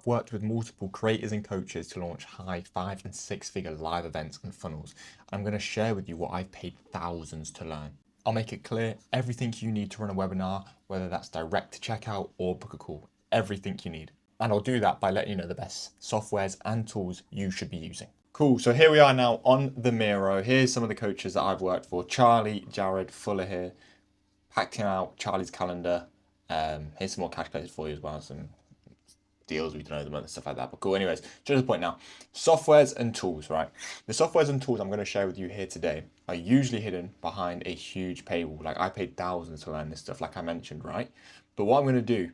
I've worked with multiple creators and coaches to launch high 5 and 6 figure live events and funnels. I'm going to share with you what I've paid thousands to learn. I'll make it clear everything you need to run a webinar, whether that's direct to checkout or book a call, everything you need. And I'll do that by letting you know the best softwares and tools you should be using. Cool, so here we are now on the Miro. Here's some of the coaches that I've worked for. Charlie, Jared, Fuller here. Packed out Charlie's calendar. Here's some more calculators for you as well, some deals we don't know the month and stuff like that. But cool, anyways, to the point now. Softwares and tools, right? The softwares and tools I'm going to share with you here today are usually hidden behind a huge paywall. Like, I paid thousands to learn this stuff, like I mentioned, right? But what I'm going to do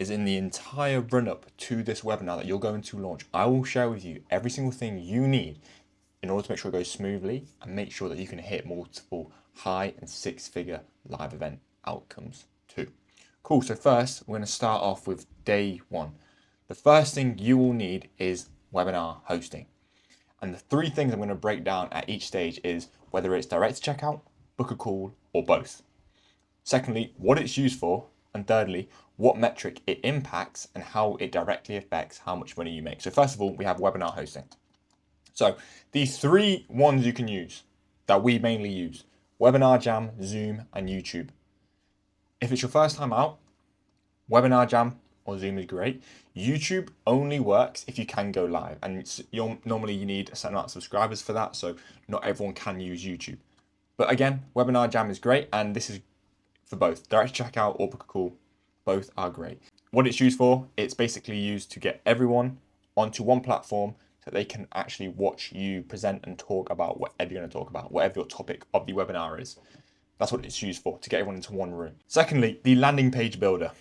is, in the entire run-up to this webinar that you're going to launch, I will share with you every single thing you need in order to make sure it goes smoothly and make sure that you can hit multiple high and 6-figure live event outcomes too. Cool, so first we're going to start off with day one. The first thing you will need is webinar hosting. And the three things I'm going to break down at each stage is whether it's direct to checkout, book a call, or both. Secondly, what it's used for. And thirdly, what metric it impacts and how it directly affects how much money you make. So first of all, we have webinar hosting. So these three ones you can use that we mainly use: Webinar Jam, Zoom, and YouTube. If it's your first time out, Webinar Jam or Zoom is great. YouTube only works if you can go live, and normally you need a certain amount of subscribers for that, so not everyone can use YouTube. But again, Webinar Jam is great, and this is for both direct checkout or book a call. Both are great. What it's used for, it's basically used to get everyone onto one platform so they can actually watch you present and talk about whatever you're going to talk about, whatever your topic of the webinar is. That's what it's used for, to get everyone into one room. Secondly, the landing page builder.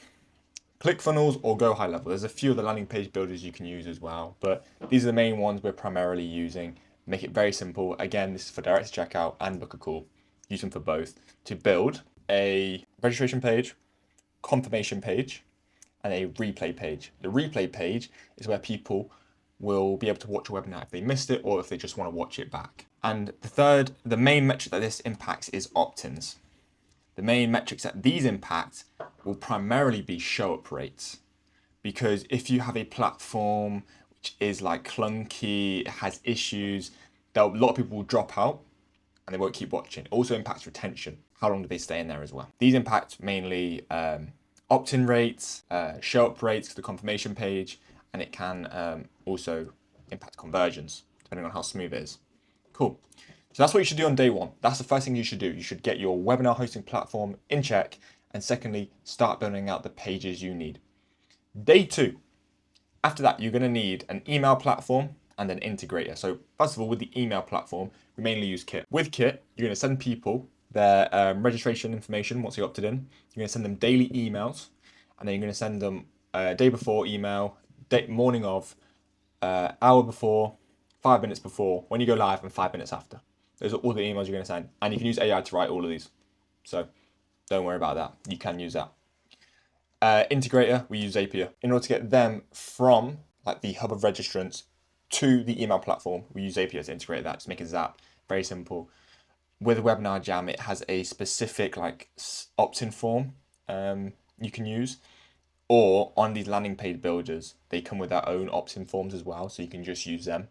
ClickFunnels or Go High Level. There's a few of the landing page builders you can use as well, but these are the main ones we're primarily using. Make it very simple. Again, this is for direct checkout and book a call. Use them for both to build a registration page, confirmation page, and a replay page. The replay page is where people will be able to watch a webinar if they missed it or if they just want to watch it back. And the main metric that this impacts is opt-ins. The main metrics that these impact will primarily be show-up rates. Because if you have a platform which is like clunky, it has issues, a lot of people will drop out and they won't keep watching. It also impacts retention. How long do they stay in there as well? These impact mainly opt-in rates, show-up rates to the confirmation page, and it can also impact conversions, depending on how smooth it is. Cool. So that's what you should do on day one. That's the first thing you should do. You should get your webinar hosting platform in check, and secondly, start building out the pages you need. Day two, after that, you're going to need an email platform and an integrator. So first of all, with the email platform, we mainly use Kit. With Kit, you're going to send people their registration information once they opted in. You're going to send them daily emails, and then you're going to send them day before email, morning of, hour before, 5 minutes before, when you go live, and 5 minutes after. Those are all the emails you're going to send. And you can use AI to write all of these. So don't worry about that. You can use that. Integrator, we use Zapier. In order to get them from like the hub of registrants to the email platform, we use Zapier to integrate that, to make a Zap. Very simple. With Webinar Jam, it has a specific like opt-in form you can use. Or on these landing page builders, they come with their own opt-in forms as well, so you can just use them.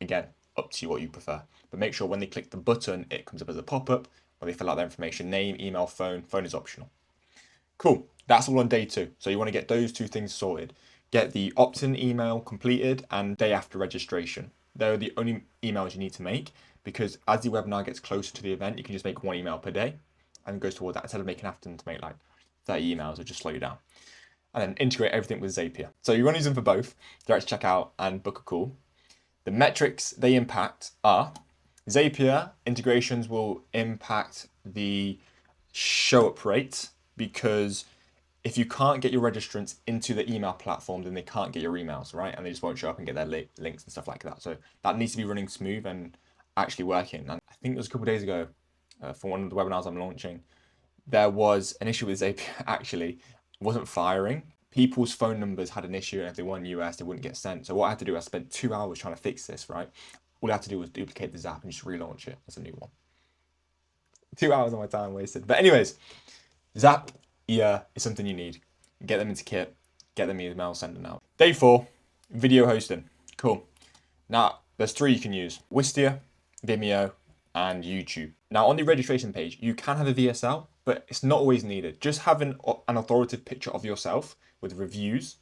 Again, up to you what you prefer. But make sure when they click the button, it comes up as a pop-up where they fill out their information: name, email, phone. Phone is optional. Cool. That's all on day two. So you want to get those two things sorted. Get the opt-in email completed and day after registration. They're the only emails you need to make, because as the webinar gets closer to the event, you can just make one email per day and it goes toward that, instead of making have to make like 30 emails. It'll just slow you down. And then integrate everything with Zapier. So you want to use them for both, direct checkout and book a call. The metrics they impact are: Zapier integrations will impact the show-up rate, because if you can't get your registrants into the email platform, then they can't get your emails, right? And they just won't show up and get their links and stuff like that. So that needs to be running smooth and actually working. And I think it was a couple of days ago, for one of the webinars I'm launching, there was an issue with Zapier actually. It wasn't firing. People's phone numbers had an issue, and if they weren't US, they wouldn't get sent. So what I had to do, I spent 2 hours trying to fix this, right? All I had to do was duplicate the Zap and just relaunch it as a new one. 2 hours of my time wasted. But anyways, Zapier is something you need. Get them into Kit, get them email, send them out. Day 4, video hosting. Cool. Now, there's 3 you can use: Wistia, Vimeo, and YouTube. Now, on the registration page, you can have a VSL, but it's not always needed. Just having an authoritative picture of yourself with reviews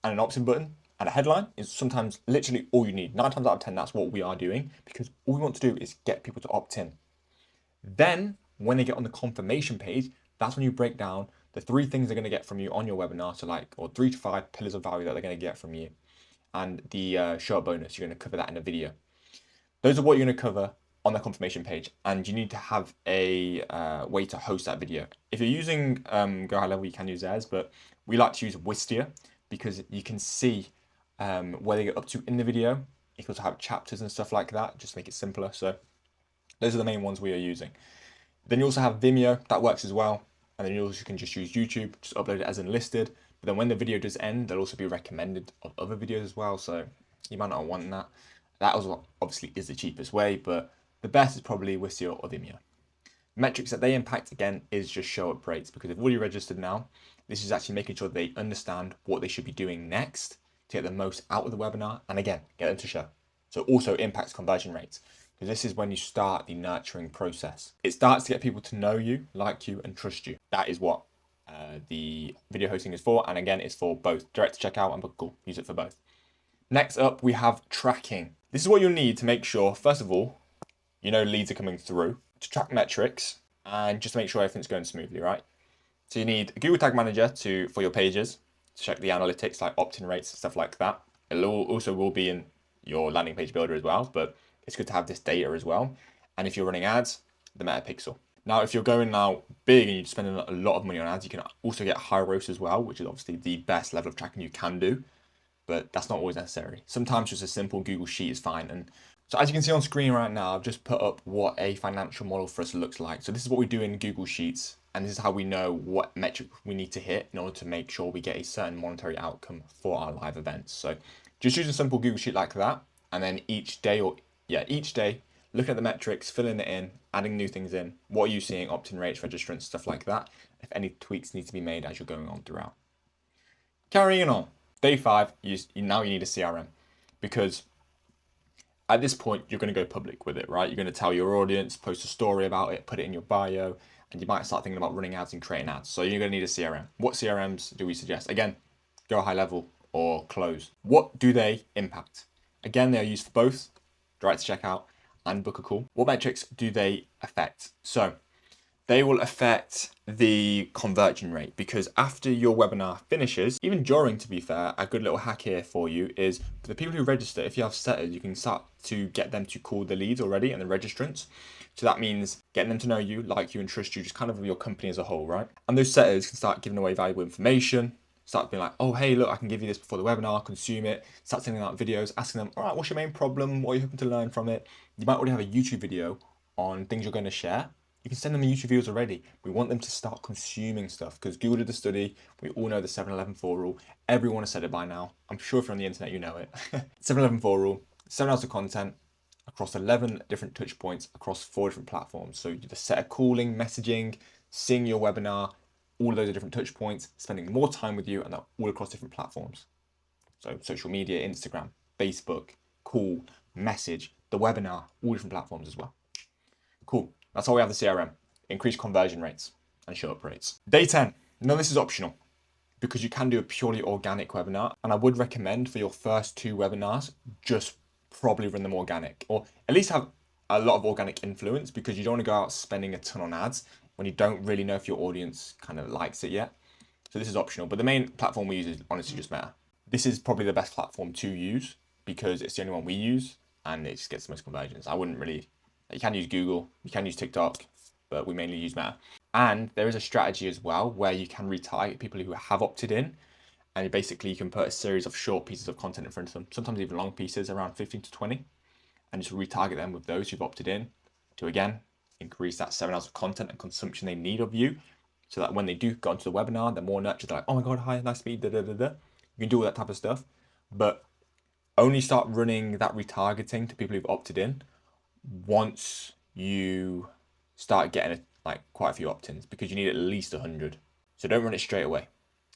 and an opt-in button and a headline is sometimes literally all you need. 9 times out of 10, that's what we are doing, because all we want to do is get people to opt in. Then, when they get on the confirmation page, that's when you break down the 3 things they're going to get from you on your webinar, or 3 to 5 pillars of value that they're going to get from you, and the show up bonus. You're going to cover that in a video. Those are what you're going to cover on the confirmation page, and you need to have a way to host that video. If you're using Go High Level, you can use theirs, but we like to use Wistia because you can see where they get up to in the video. You can also have chapters and stuff like that, just make it simpler. So those are the main ones we are using. Then you also have Vimeo, that works as well. And then you also can just use YouTube, just upload it as enlisted. But then when the video does end, there'll also be recommended of other videos as well. So you might not want that. That also obviously is the cheapest way, but the best is probably Wistia or Vimeo. Metrics that they impact, again, is just show up rates, because they've already registered now. This is actually making sure they understand what they should be doing next to get the most out of the webinar, and again, get them to show. So also impacts conversion rates, because this is when you start the nurturing process. It starts to get people to know you, like you, and trust you. That is what the video hosting is for, and again, it's for both direct to checkout and Bookable. Use it for both. Next up, we have tracking. This is what you'll need to make sure, first of all, you know leads are coming through, to track metrics, and just to make sure everything's going smoothly, right? So you need a Google Tag Manager for your pages, to check the analytics like opt-in rates and stuff like that. It also will be in your landing page builder as well, but it's good to have this data as well. And if you're running ads, the Metapixel. Now, if you're going now big and you're spending a lot of money on ads, you can also get Hyros as well, which is obviously the best level of tracking you can do, but that's not always necessary. Sometimes just a simple Google Sheet is fine. And so as you can see on screen right now, I've just put up what a financial model for us looks like. So this is what we do in Google Sheets, and this is how we know what metric we need to hit in order to make sure we get a certain monetary outcome for our live events. So just use a simple Google Sheet like that, and then each day, looking at the metrics, filling it in, adding new things in. What are you seeing? Opt-in rates, registrants, stuff like that. If any tweaks need to be made as you're going on throughout. Carrying on. Day 5, now you need a CRM, because at this point, you're going to go public with it, right? You're going to tell your audience, post a story about it, put it in your bio, and you might start thinking about running ads and creating ads. So you're going to need a CRM. What CRMs do we suggest? Again, Go High Level or Close. What do they impact? Again, they are used for both direct to checkout and Book a Call. What metrics do they affect? So they will affect the conversion rate, because after your webinar finishes, even during, to be fair, a good little hack here for you is for the people who register, if you have setters, you can start to get them to call the leads already and the registrants. So that means getting them to know you, like you, and trust you, just kind of your company as a whole, right? And those setters can start giving away valuable information, start being like, oh, hey, look, I can give you this before the webinar, consume it, start sending out videos, asking them, all right, what's your main problem? What are you hoping to learn from it? You might already have a YouTube video on things you're going to share. You can send them the YouTube videos already. We want them to start consuming stuff, because Google did the study. We all know the 7-11-4 rule. Everyone has said it by now. I'm sure if you're on the internet, you know it. 7-11-4 rule, 7 hours of content across 11 different touch points across 4 different platforms. So the set of calling, messaging, seeing your webinar, all of those are different touch points, spending more time with you, and they're all across different platforms. So social media, Instagram, Facebook, call, message, the webinar, all different platforms as well. Cool. That's how we have the CRM. Increase conversion rates and show up rates. Day 10. Now this is optional, because you can do a purely organic webinar. And I would recommend for your first 2 webinars, just probably run them organic, or at least have a lot of organic influence, because you don't want to go out spending a ton on ads when you don't really know if your audience kind of likes it yet. So this is optional, but the main platform we use is honestly just Meta. This is probably the best platform to use, because it's the only one we use and it just gets the most conversions. I wouldn't really, you can use Google, you can use TikTok, but we mainly use Meta. And there is a strategy as well where you can retarget people who have opted in, and basically you can put a series of short pieces of content in front of them, sometimes even long pieces, around 15 to 20, and just retarget them with those who've opted in to, again, increase that 7 hours of content and consumption they need of you, so that when they do go onto the webinar, they're more nurtured. They're like, oh my God, hi, nice to meet you, da, da, da, da. You can do all that type of stuff, but only start running that retargeting to people who've opted in once you start getting like quite a few opt-ins, because you need at least 100. So don't run it straight away.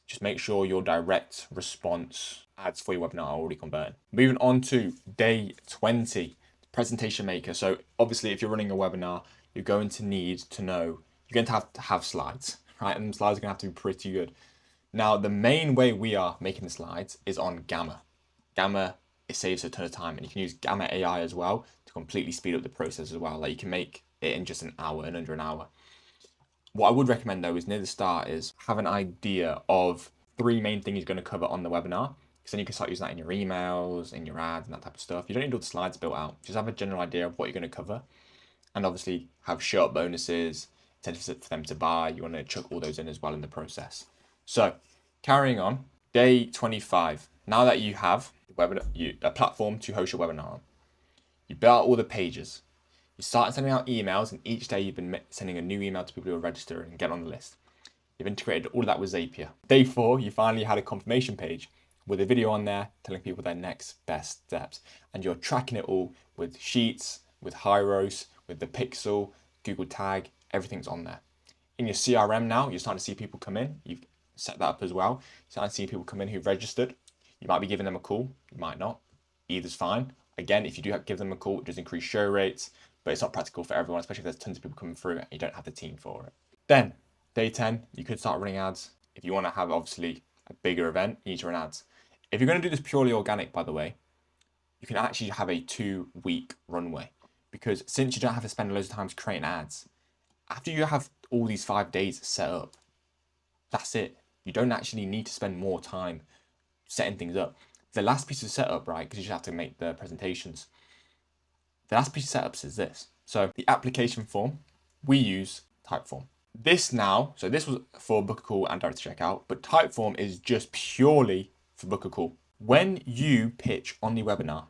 Just make sure your direct response ads for your webinar are already converting. Moving on to day 20, presentation maker. So obviously if you're running a webinar, you're going to need to know, you're going to have slides, right? And the slides are going to have to be pretty good. Now, the main way we are making the slides is on Gamma. Gamma, it saves a ton of time, and you can use Gamma AI as well to completely speed up the process as well. Like you can make it in just an hour, in under an hour. What I would recommend though is near the start is have an idea of 3 main things you're going to cover on the webinar. Because then you can start using that in your emails, in your ads, and that type of stuff. You don't need all the slides built out. Just have a general idea of what you're going to cover. And obviously have show up bonuses, incentives for them to buy. You want to chuck all those in as well in the process. So carrying on, day 25. Now that you have a platform to host your webinar on, you build out all the pages. You start sending out emails, and each day you've been sending a new email to people who are registered and get on the list. You've integrated all of that with Zapier. Day 4, you finally had a confirmation page with a video on there telling people their next best steps. And you're tracking it all with Sheets, with Hyros, with the Pixel, Google Tag, everything's on there. In your CRM now, you're starting to see people come in. You've set that up as well. You're starting to see people come in who've registered. You might be giving them a call, you might not. Either's fine. Again, if you do give them a call, it does increase show rates, but it's not practical for everyone, especially if there's tons of people coming through and you don't have the team for it. Then, day 10, you could start running ads. If you want to have, obviously, a bigger event, you need to run ads. If you're going to do this purely organic, by the way, you can actually have a 2-week runway. Because since you don't have to spend loads of time creating ads, after you have all these 5 days set up, that's it. You don't actually need to spend more time setting things up. The last piece of setup, right, because you just have to make the presentations. The last piece of setups is this. So the application form, we use Typeform. This now, so this was for book a call and direct to checkout, but Typeform is just purely for book a call. When you pitch on the webinar,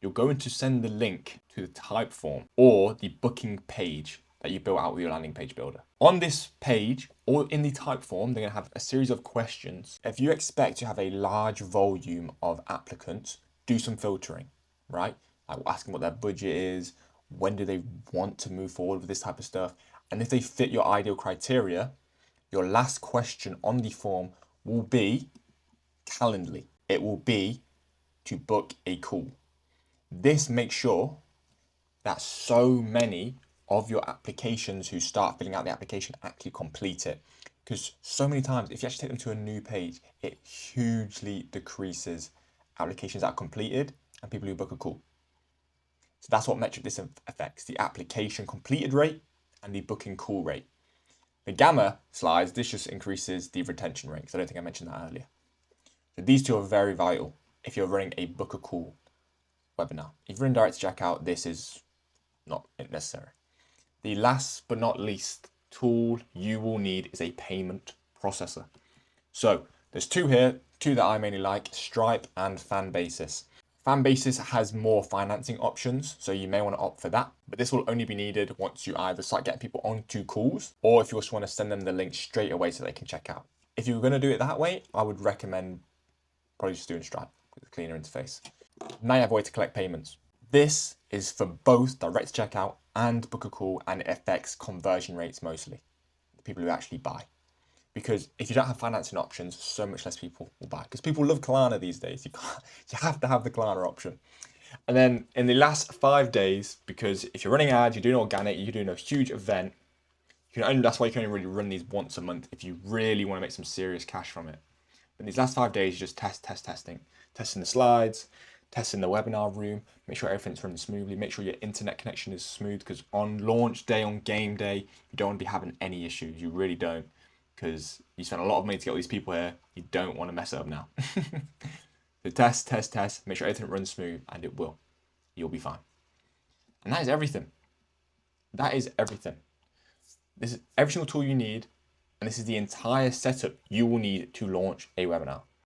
you're going to send the link to the Typeform or the booking page that you built out with your landing page builder. On this page or in the Typeform, they're going to have a series of questions. If you expect to have a large volume of applicants, do some filtering, right? Like asking what their budget is, when do they want to move forward with this type of stuff. And if they fit your ideal criteria, your last question on the form will be Calendly. It will be to book a call. This makes sure that so many of your applications who start filling out the application actually complete it. Because so many times, if you actually take them to a new page, it hugely decreases applications that are completed and people who book a call. So that's what metric this affects, the application completed rate and the booking call rate. The Gamma slides, this just increases the retention rate, because I don't think I mentioned that earlier. So these two are very vital if you're running a book a call webinar. If you're in direct to checkout, this is not necessary. The last but not least tool you will need is a payment processor. So there's 2 here, 2 that I mainly like, Stripe and Fanbasis. Fanbasis has more financing options, so you may want to opt for that, but this will only be needed once you either start getting people onto calls or if you just want to send them the link straight away so they can check out. If you're going to do it that way, I would recommend probably just doing Stripe with a cleaner interface. Now you have a way to collect payments. This is for both direct to checkout and book a call, and it affects conversion rates mostly, the people who actually buy. Because if you don't have financing options, so much less people will buy. Because people love Klarna these days. You have to have the Klarna option. And then in the last 5 days, because if you're running ads, you're doing organic, you're doing a huge event, that's why you can only really run these once a month if you really want to make some serious cash from it. But these last 5 days, you just testing the slides, testing the webinar room, make sure everything's running smoothly, make sure your internet connection is smooth, because on launch day, on game day, you don't want to be having any issues. You really don't, because you spent a lot of money to get all these people here. You don't want to mess it up now. So test, make sure everything runs smooth, and it will. You'll be fine. And that is everything. This is every single tool you need, and this is the entire setup you will need to launch a webinar.